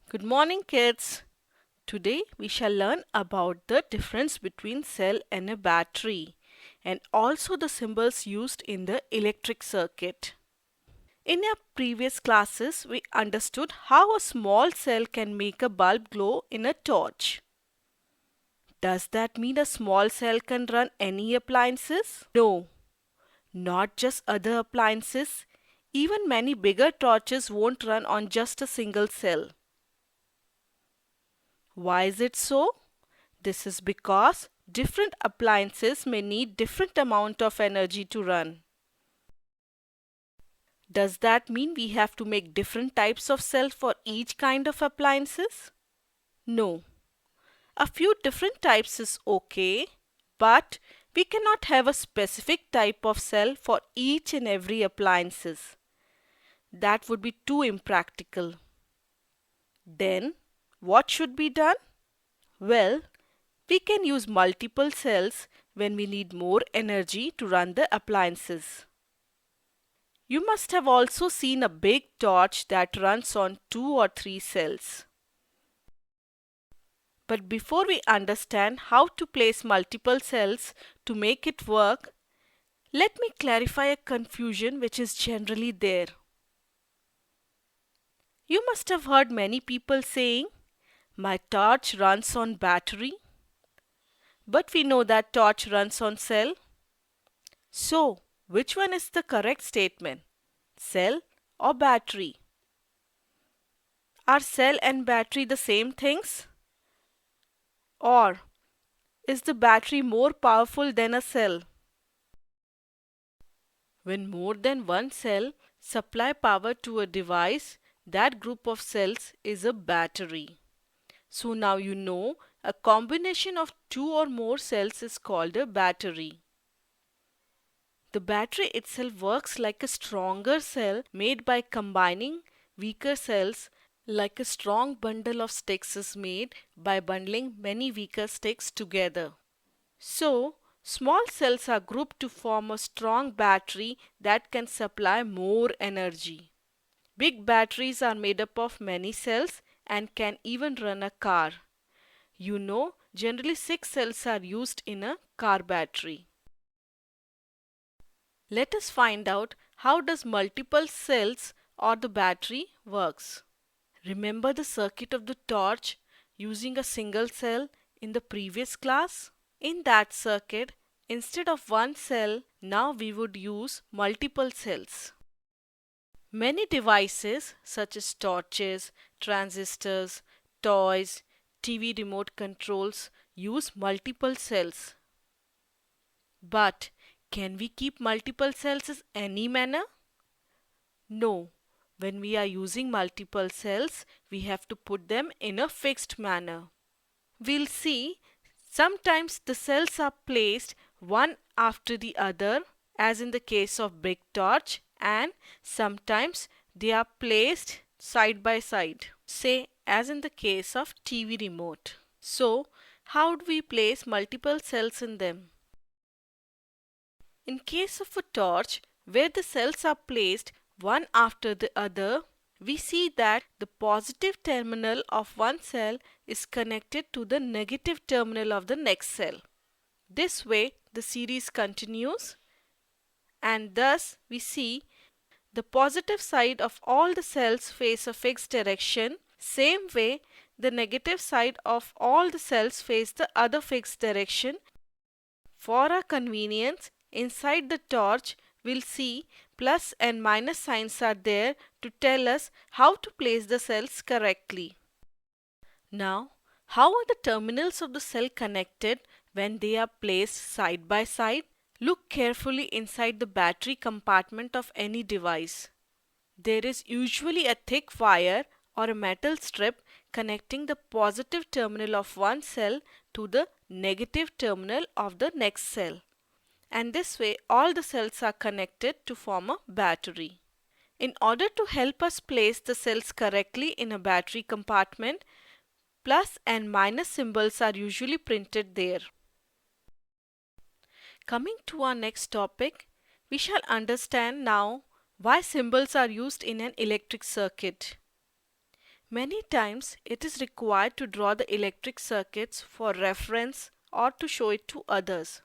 Good morning, kids. Today we shall learn about the difference between cell and a battery and also the symbols used in the electric circuit. In our previous classes, we understood how a small cell can make a bulb glow in a torch. Does that mean a small cell can run any appliances? No, not just other appliances. Even many bigger torches won't run on just a single cell. Why is it so? This is because different appliances may need different amount of energy to run. Does that mean we have to make different types of cells for each kind of appliances? No. A few different types is okay, but we cannot have a specific type of cell for each and every appliances. That would be too impractical. Then, what should be done? Well, we can use multiple cells when we need more energy to run the appliances. You must have also seen a big torch that runs on 2 or 3 cells. But before we understand how to place multiple cells to make it work, let me clarify a confusion which is generally there. You must have heard many people saying, "My torch runs on battery." But we know that torch runs on cell. So, which one is the correct statement? Cell or battery? Are cell and battery the same things? Or is the battery more powerful than a cell? When more than one cell supply power to a device, that group of cells is a battery. So now you know a combination of 2 or more cells is called a battery. The battery itself works like a stronger cell made by combining weaker cells, like a strong bundle of sticks is made by bundling many weaker sticks together. So, small cells are grouped to form a strong battery that can supply more energy. Big batteries are made up of many cells and can even run a car. Generally 6 cells are used in a car battery. Let us find out how does multiple cells or the battery works. Remember the circuit of the torch using a single cell in the previous class? In that circuit, instead of one cell, now we would use multiple cells. Many devices such as torches, transistors, toys, TV remote controls use multiple cells. But can we keep multiple cells in any manner? No. When we are using multiple cells, we have to put them in a fixed manner. We'll see sometimes the cells are placed one after the other, as in the case of big torch, and sometimes they are placed side by side, say as in the case of TV remote. So, how do we place multiple cells in them? In case of a torch, where the cells are placed one after the other, we see that the positive terminal of one cell is connected to the negative terminal of the next cell. This way, the series continues, and thus we see the positive side of all the cells face a fixed direction. Same way, the negative side of all the cells face the other fixed direction. For our convenience, inside the torch, we'll see plus and minus signs are there to tell us how to place the cells correctly. Now, how are the terminals of the cell connected when they are placed side by side? Look carefully inside the battery compartment of any device. There is usually a thick wire or a metal strip connecting the positive terminal of one cell to the negative terminal of the next cell. And this way all the cells are connected to form a battery. In order to help us place the cells correctly in a battery compartment, plus and minus symbols are usually printed there. Coming to our next topic, we shall understand now why symbols are used in an electric circuit. Many times it is required to draw the electric circuits for reference or to show it to others.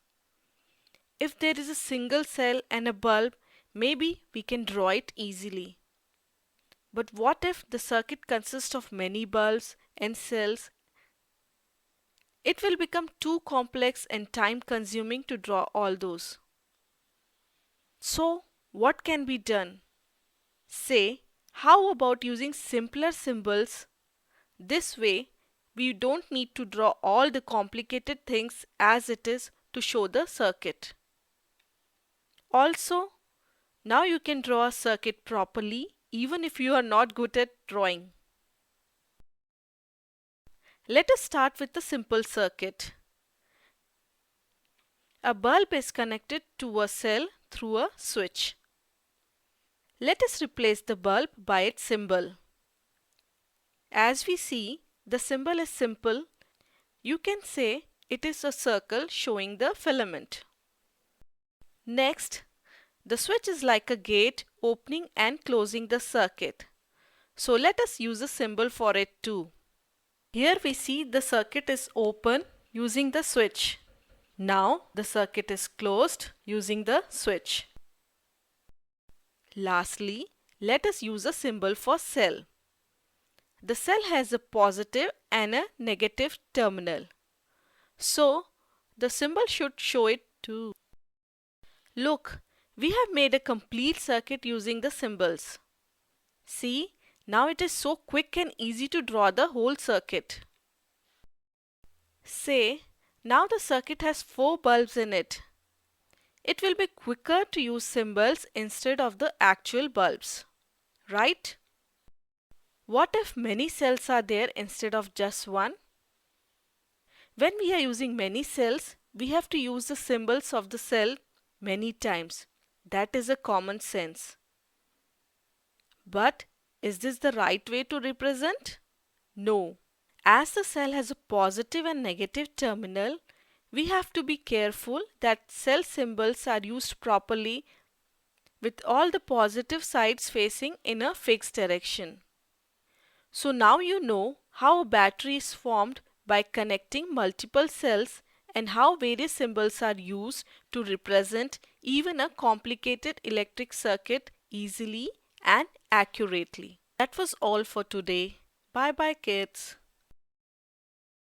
If there is a single cell and a bulb, maybe we can draw it easily. But what if the circuit consists of many bulbs and cells? It will become too complex and time consuming to draw all those. So, what can be done? Say, how about using simpler symbols? This way, we don't need to draw all the complicated things as it is to show the circuit. Also, now you can draw a circuit properly even if you are not good at drawing. Let us start with the simple circuit. A bulb is connected to a cell through a switch. Let us replace the bulb by its symbol. As we see, the symbol is simple. You can say it is a circle showing the filament. Next, the switch is like a gate opening and closing the circuit. So let us use a symbol for it too. Here we see the circuit is open using the switch. Now the circuit is closed using the switch. Lastly, let us use a symbol for cell. The cell has a positive and a negative terminal. So the symbol should show it too. Look, we have made a complete circuit using the symbols. See, now it is so quick and easy to draw the whole circuit. Say, now the circuit has 4 bulbs in it. It will be quicker to use symbols instead of the actual bulbs, right? What if many cells are there instead of just one? When we are using many cells, we have to use the symbols of the cell many times. That is a common sense. But is this the right way to represent? No. As the cell has a positive and negative terminal, we have to be careful that cell symbols are used properly with all the positive sides facing in a fixed direction. So now you know how a battery is formed by connecting multiple cells and how various symbols are used to represent even a complicated electric circuit easily and accurately. That was all for today. Bye bye kids.